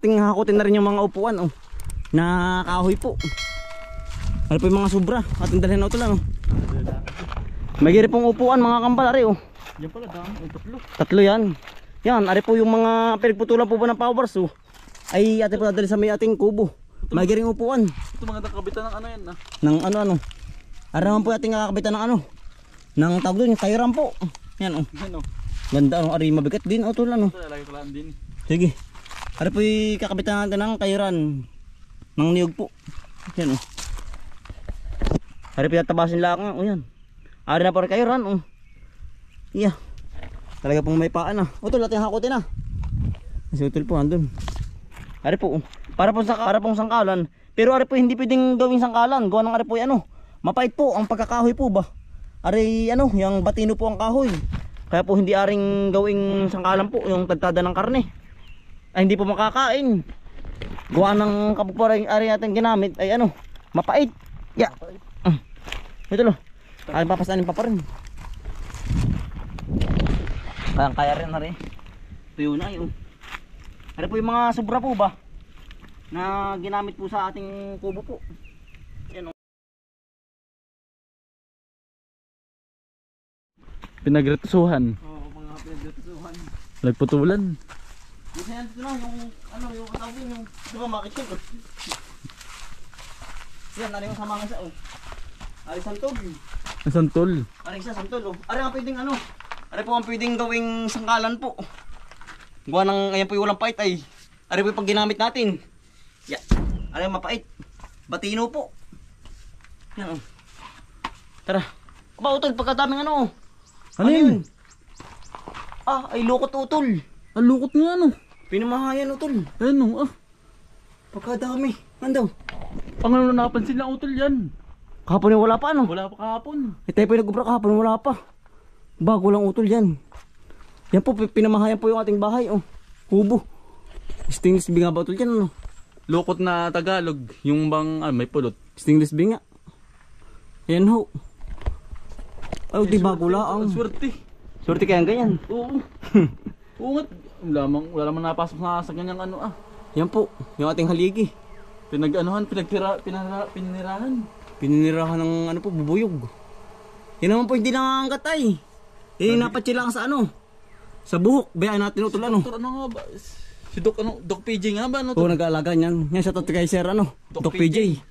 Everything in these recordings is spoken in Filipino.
ating hakutin na rin yung mga upuan oh, na kahoy po. Ano po yung mga sobra ating dalhin na utol ano. May giri pong upuan mga kambal ari oh. Yan pala dami, tatlo. Tatlo yan. Yan, ari po yung mga pinagputulan po ba ng powers oh. Ay ating po dadali sa may ating kubo. May giring upuan. Ito mga nakabitan ng ano yan ah. Ng ano. Ari naman po ating kakabitan ng ano. Ng tawag doon, yung kairan po. Yan oh. Yan oh. Ganda ano, ari mabigat din utol ano. Ito lalagay ko lang din. Sige. Ari po yung kakabitan natin ng kairan. Ng niyog po. Yan oh. Ari po tatabasin lang oh yan. Ari na po rin kairan oh. Yeah. Talaga pong may paan ah. Utol natin hakutin ah. Kasi utol po andun. Ari po oh. Para pong sangkalan. Pero ari po hindi pwedeng gawing sangkalan. Gawa ng ari po ano. Mapait po ang pagkakahoy po ba. Ari ano, yung batino po ang kahoy. Kaya po hindi aring gawing sangkalan po yung tagtada ng karne. Ay hindi po makakain. Gawa ng kapagparing ari natin ginamit ay ano, mapait. Ya. Ito lo. Ay papasanin pa rin. Kaya rin na rin. Tuyo na yun. Ari po yung mga sobra po ba na ginamit po sa ating kubo po. Yan o. Pinagretusuhan. Oo, mga pinagretusuhan. Nagputulan. Yung sayan dito lang, yung ano, yung katawin, yung diba makikip o. Yan, ano yung sama nga sa o. Ari santol. Santol. Ari siya santol o. Ari ang pwedeng ano. Ari po ang pwedeng gawing sangkalan po. Gawa ng, ayan po yung walang pait ay. Ari po yung pag ginamit natin. Yan. Ari yung mapait. Batino po. Yan o. Tara. Aba utol, pagkadaming ano o. Ano yun? Ah, ay lukot utol. Ang lukot nga ano. Pinamahayan utol. Ano ah. Pagkadami. Andaw. Ang ano napansin lang utol yan. Kahapon yung wala pa ano. Wala pa kahapon. Eh tayo po nag-ubra kahapon wala pa. Bago lang utol yan. Yan po pinamahayan po yung ating bahay oh. Kubo. Stainless binga ba utol yan ano. Lukot na Tagalog. Yung bang may pulot. Stainless binga. Yan ho. Ay di bago lang. Swerte. Swerte kaya ganyan. Oo. Oo nga. Wala naman napasok sa ganyang ano ah. Yan po. Yung ating haligi. Pinirahan. Pininirahan ng ano po bubuyog. Yan naman po hindi nangangkat ay. Napatsila lang sa ano. Sa buhok. Bayaan natin utol ano. Doktor ano nga ba? Si Doc PJ nga ba? Ano Oo nag-aalaga niyan. Yan sa kay Sir ano. Doc PJ.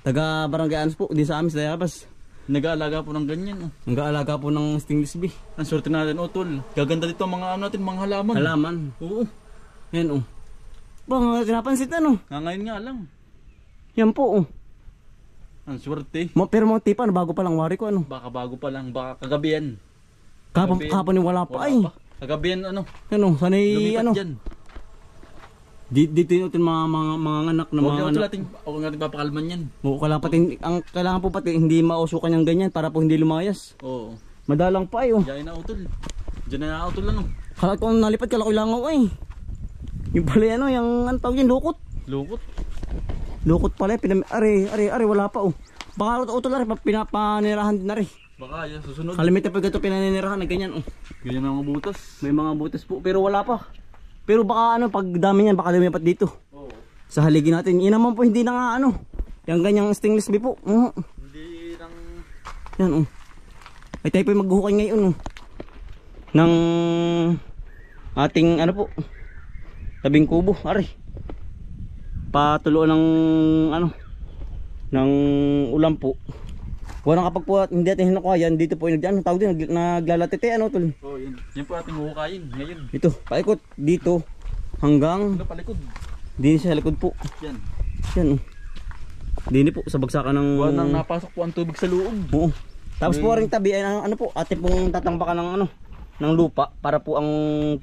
Taga Barangay Anos po. Di sa amin sa Dayabas. Nag-aalaga po ng ganyan. Oh. Nag-aalaga po ng stainless bee. Ang swerte natin, utol. Gaganda dito ang mga ano natin, mga halaman. Halaman. Oo. Yan oh. Bang, tinapansin ano? Ngayon nga lang. Yan po oh. Ang swerte. Pero mga tipa, bago pa lang wari ko ano. Baka bago pa lang, baka kagabi yan. Kapon yung wala pa ay. Kagabi yan ano. Ano, sanay lumipat ano. Dyan. Dito yung mga anak na mga anak. Huwag natin papakalman yan. Oo, kailangan po pati hindi mausukan yung ganyan para po hindi lumayas. Oo. Madalang pa ay oh. Diyan na utol. Diyan na utol lang oh. Kala ko nalipat kala ko langaw ay. Yung pala ano, yung ano tawag yun, lukot. Lukot. Lukot pala, ari wala pa oh. Baka utol ari pinapanirahan din ari. Baka yan susunod. Kalimita pag ito pinaninirahan na ganyan oh. Ganyan ang mga butas. May mga butas po pero wala pa. Pero baka ano pag dami niyan baka lumipat dito. Oo. Sa haligi natin. Yan naman po hindi na nga ano. Yung ganyang stainless bee po. Hindi nang yan oh. Ay tayo po maghuhukay ngayon oh. Ng ating ano po. Tabing kubo, ari. Patuluan ng ano ng ulam po. Wala kapag po hindi natin hinukuhayan dito po yung tawag din naglalatete ano tol. oh, yun. Yan po ating huhukayin ngayon. Ito, paikot dito hanggang Ano palikod? din sa likod po. Yan. Yan oh. Dini po sa bagsakan ng Nang napasok po ang tubig sa loob. Oo. Tapos po ring tabi ay ano po, atin pong tatangpakan ng ano ng lupa para po ang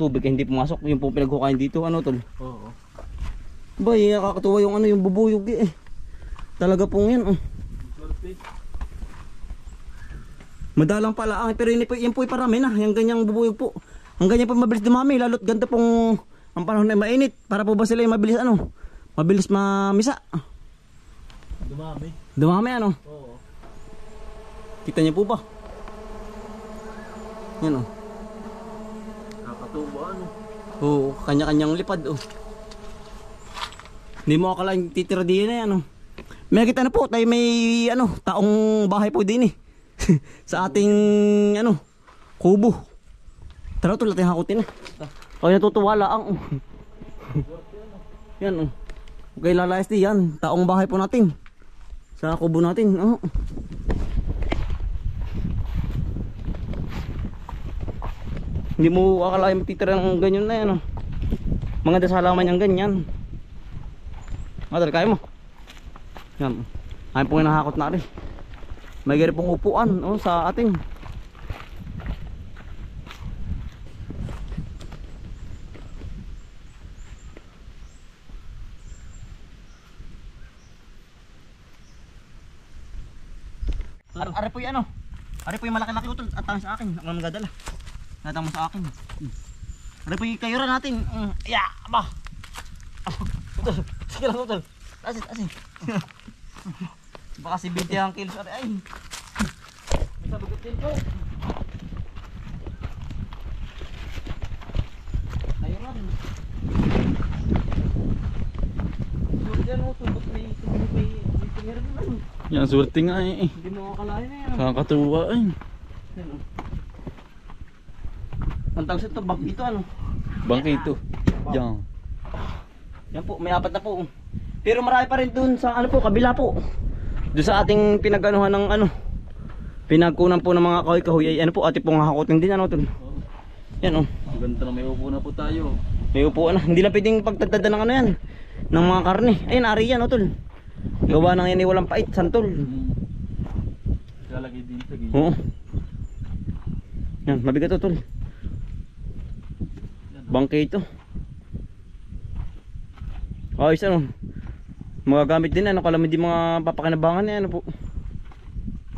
tubig ay hindi pumasok. Yung po pinaghukayin dito ano tol. Oo. Bay, nakakatuwa yung ano yung bubuyog eh. Talaga pong yan oh. Madalang pala pero yan po ay parami na. Yung ganyang bubuyog po. Ang ganyan po mabilis dumami lalo't ganda pong ang panahon ay mainit. Para po ba sila yung mabilis ano? Mabilis mamisa. Dumami ano? Oo. Kita niyo po ba? Yan oh. Nakakatuwa ano? Oo, kanya-kanyang lipad oh. Hindi mo akalain titira din eh, ano. May kita na po, tayo may ano, taong bahay po din eh. Sa ating ano, kubo. Tara to, lating hakutin eh. Ay natutuwa lang. Yan oh. Okay, lalayas din yan. Taong bahay po natin. Sa kubo natin. Oh. Hindi mo akalain matitira ng ganyan na yan oh. Mga dasalaman yung ganyan. Madal, kaya mo. Yan. Ay pong hinahakot na rin. May gari pong upuan oh, sa ating. Ari po yung ano. Ari po yung malaki-laki utol at tangis sa akin. Ang magadala. Natang mo sa akin. Ari po yung kayura natin. Ya, aba. Utol. Sige lang utol. Asin, asin. Baka si 20 ang kilos. Ay. May sabagot din po. Ayun. Sulit yan utol. Ba't may tingin rin. Yan, swerte nga eh. Hindi mo akalain na yan. Kakatuwa eh. Ang tawag ito, bag ito ano? Bangkito. Yan. Yan po, may 4 na po. Pero marami pa rin dun sa ano po, kabila po. Doon sa ating pinaganuhan ng ano, pinagkunan po ng mga kahoy-kahoy ay ano po, ate pong hakutin din ano tol. Yan oh. Ganda na may upo na po tayo. May upuan na, hindi lang pwedeng pagtagdada ng ano yan, ng mga karne. Ayun, ari yan oh tol. Gawa nang yan ay walang pait, santol. Lalagay din sa gilid. Oo. Yan, mabigat oh tol. Bangke ito. Ayos ano. Magagamit din ano, kalamin hindi mga papakinabangan eh ano po.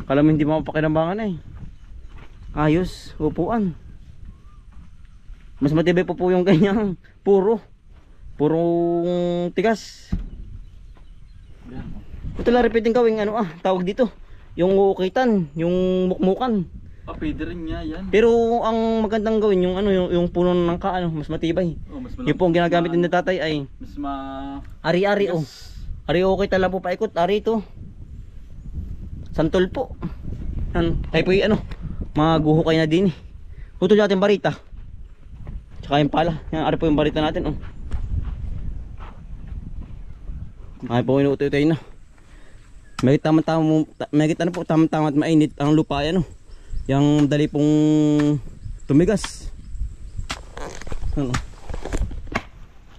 Kalamin hindi mga papakinabangan eh. Ayos, upuan. Mas matibay po yung ganyang purong tigas. Ito lang rin pwedeng gawing ano tawag dito. Yung ukitan, yung mukmukan. Pwede rin nga yan. Pero ang magandang gawin yung ano yung puno ng kaano, mas matibay. Oh, mas yung po ang ginagamit din ng tatay ay mas ari-ari oh. Ari okay tala po paikot, ari ito. Santol po. Yan, tayo po yung ano, maguhukay na din eh. Putol natin barita. Tsaka yung pala. Yan, ari po yung barita natin oh. Ay po inuutoy-utoy na. May tama-tama, may ano po, tama-tama at mainit ang lupa yan oh. Yang dali pong tumigas. Ano?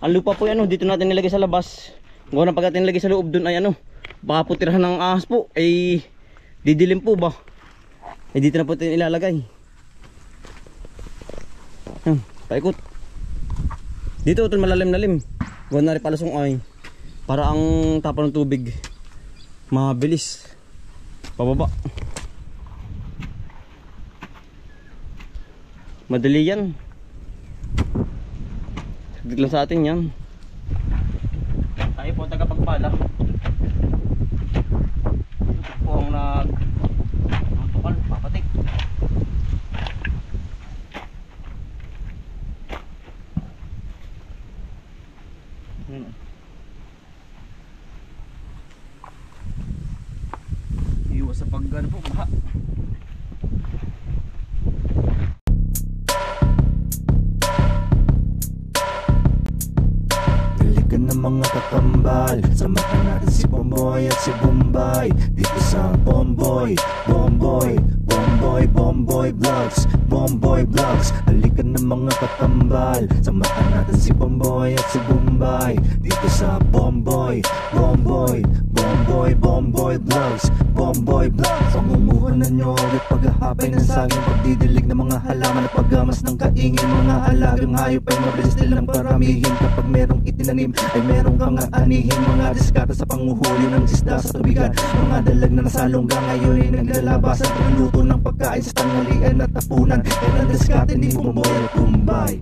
Ang lupa po yan oh, dito natin nilagay sa labas. Kung pag natin nilagay sa loob dun ay ano, baka po tirahan ng ahas po ay didilim po ba. Ay dito na po natin ilalagay. Yan, paikot. Dito ito malalim-lalim. Gawa na rin palasong ay para ang tapon ng tubig mabilis pababa. Madali yan. Saglit lang sa atin yan. Tayo po tagapagpala. Ito po ang nagtutukal, papatik. Iwas sa pagano po, baha. Mga kakambal, samahan natin si Bomboy at si Bombay dito sa Bomboy Vlogs, Bomboy Vlogs. Halika na mga kakambal, samahan natin si Bomboy at si Bombay dito sa Bomboy Vlogs, Bomboy Vlogs. Pamumuhunan nyo ulit paghahapay ng saging, pagdidilig ng mga halaman at paggamas ng kaingin. Mga halagang hayop ay mabilis nilang paramihin. Kapag merong itinanim ay merong kang aanihin. Mga diskata sa panguhuli ng isda sa tubigan. Mga dalag na nasalongga ngayon ay naglalabasan. Pagluto ng pagkain sa tanghalian at tapunan. Yan ang diskate ni Bomboy at Bombay.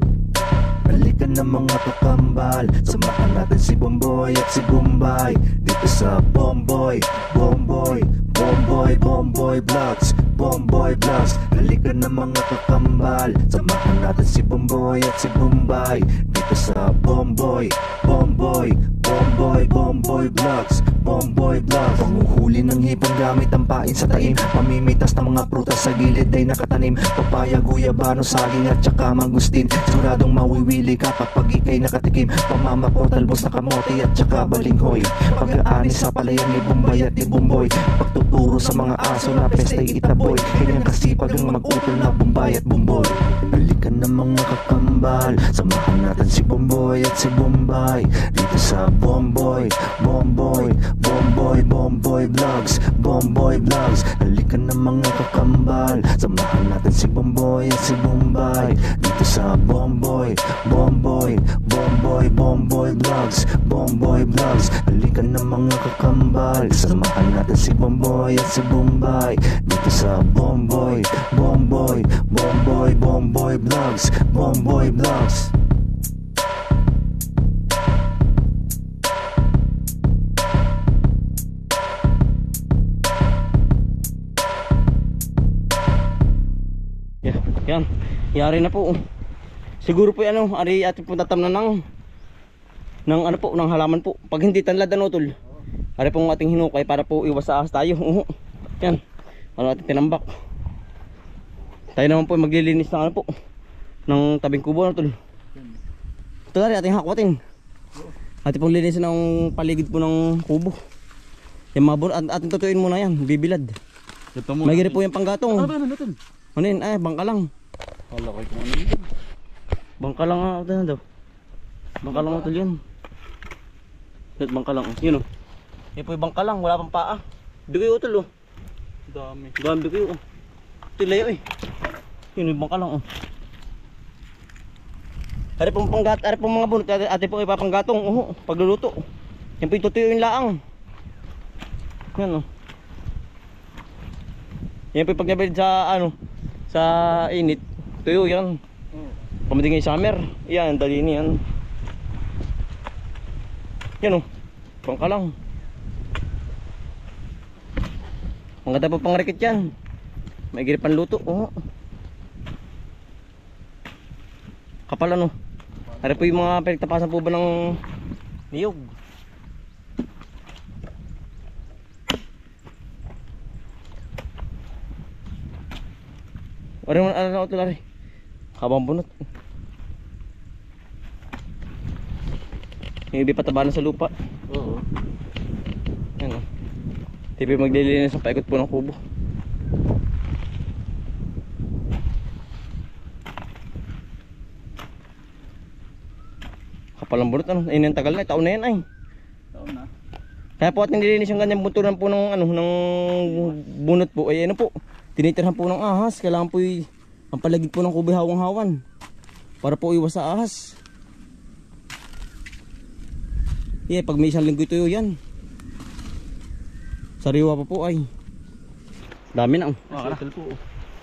Halika na mga kakambal, samahan natin si Bomboy at si Bombay dito sa Bomboy Vlogs, Bomboy Vlogs. Halika na mga kakambal, samahan natin si Bomboy at si Bombay dito sa Bomboy Bomboy Vlogs, Bomboy Vlogs. Panguhuli ng hipon gamit ang pain sa taim. Pamimitas ng mga prutas sa gilid ay nakatanim. Papaya, guyabano, saging at saka mangustin. Siguradong mawiwili ka kapag ikay nakatikim. Pamamako, talbos na kamote at saka balinghoy. Pag-aani sa palayan ni Bombay at ni Bomboy. Pagtuturo sa mga aso na pestay itaboy. Kanyang kasipag ang mag-utol na Bombay at Bomboy. Balikan ng mga kakambal, samahan natin si Bomboy at si Bombay dito sa Bomboy, Bomboy, Bomboy, Bomboy Vlogs, Bomboy Vlogs. Balikan ng mga kakambal, samahan natin si Bomboy at si Bombay dito sa Bomboy, Bomboy, Bomboy, Bomboy Vlogs, Bomboy Vlogs. Balikan ng mga kakambal, samahan natin si Bomboy at si Bombay dito sa Bomboy, Bomboy, Bomboy, Bomboy Vlogs, Bomboy Vlogs. Yan, yari na po. Siguro po yan, ari ating po tatamnan ng ano po, ng halaman po. Pag hindi tanlad ano tol, ari pong ating hinukay para po iwas sa ahas tayo. Yan, ano ating tinambak. Tayo naman po maglilinis ng ano po, ng tabing kubo na tol. Ito na rin ating hakwatin. Ating pong linisin ng paligid po ng kubo. Yung mga bunot, ating tutuin muna yan, bibilad. May giri po yung panggatong. Ano ba yan natin? Ano yun? Ay, bangka lang. Wala ko kung ano yun. Bangka lang nga ito na daw. Bangka lang ito yun. Bangka lang. Yun o. Yan po yung bangka lang. Wala pang paa. Bigay utol o. Dami. Dami bigay o. Ito layo eh. Yun yung bangka lang o. Ari pong panggat, ari pong mga bunot. Ate po ipapanggatong. Pagluluto. Yan po yung tutuyo yung laang. Yan o. Yan po yung pagnabilid sa ano, sa init. Tuyo yan. Pamating yung summer. Yan, dali niyan. Yan o. Bangka lang. Ang ganda po pang rikit yan. May giripan luto. Kapal ano. Ari po yung mga pinagtapasan po ba ng niyog. Ano na ito lari? Habang bunot. Hindi pataba na sa lupa. Oo. Yan o. Tipi maglilinis sa paikot po ng kubo. Kapal ang bunot ano. Ayun yung tagal na. Taon na yan ay. Taon na. Kaya po at nililinis yung ganyang bunturan po ng ano, ng bunot po. Ay ano po. Tinitirhan po ng ahas. Kailangan po ang palagid po ng kubo hawang-hawan para po iwas sa ahas. Pag may isang linggo ito yan. Sariwa pa po ay. Dami na. Utol po.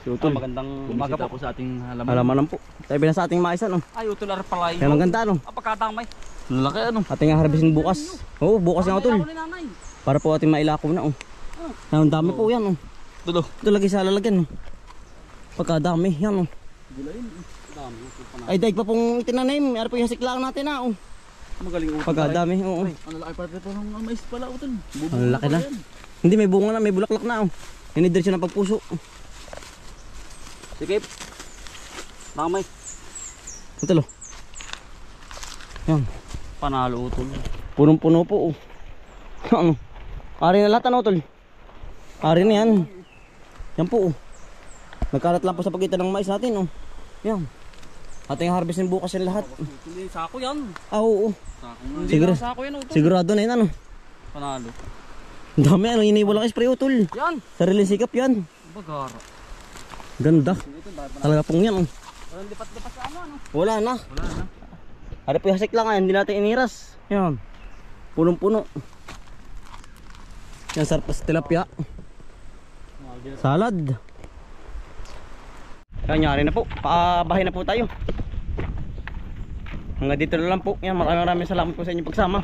Si Utol. Magandang umaga po sa ating halaman. Halamanan po. Tayo na sa ating maisan. Ay, utol ar pala yun. Yan ang ganda ano. Pagkatamay. Laki ano. Ating harvestin bukas. Oo, bukas nga Utol. Para po ating mailako na. Ang dami po yan. Tulo. Ito lagi sa lalagyan. Pagkadami. Yan. Gulayin. Dami. Ay daig pa pong itinanim. Ano po yung hasiklaan natin na. Magaling utol. Pagkadami. Oo. Ang laki pa ito ng mais pala utol. Ang laki na. Hindi, may bunga na, may bulaklak na. Hinidiretso ng pagpuso. Sige. Ramay. Ito lo. Yan. Panalo utol. Punong-puno po. Ano? Ari na lahat ano tol? Ari na yan. Yan po. Nagkalat lang po sa pagitan ng mais natin. Yan. Ating harvestin bukas yan lahat. Hindi, sako yan. Oo. Hindi Siguro, na sako yan utol. sigurado na yan ano. Panalo. Ang dami ano, iniwalang spray utol. Yan. Sarili sikap yan. Bagara. Ganda. Talaga pong yan. Walang lipat-lipat sa ano. Wala na. Wala na. Ari po yung hasik lang yan, hindi natin iniras. Yan. Punong-puno. Yan, sarpas tilapia. Salad. Kanyari na po. Paabahay na po tayo. Hanggang dito na lang po. Yan, maraming salamat po sa inyong pagsama.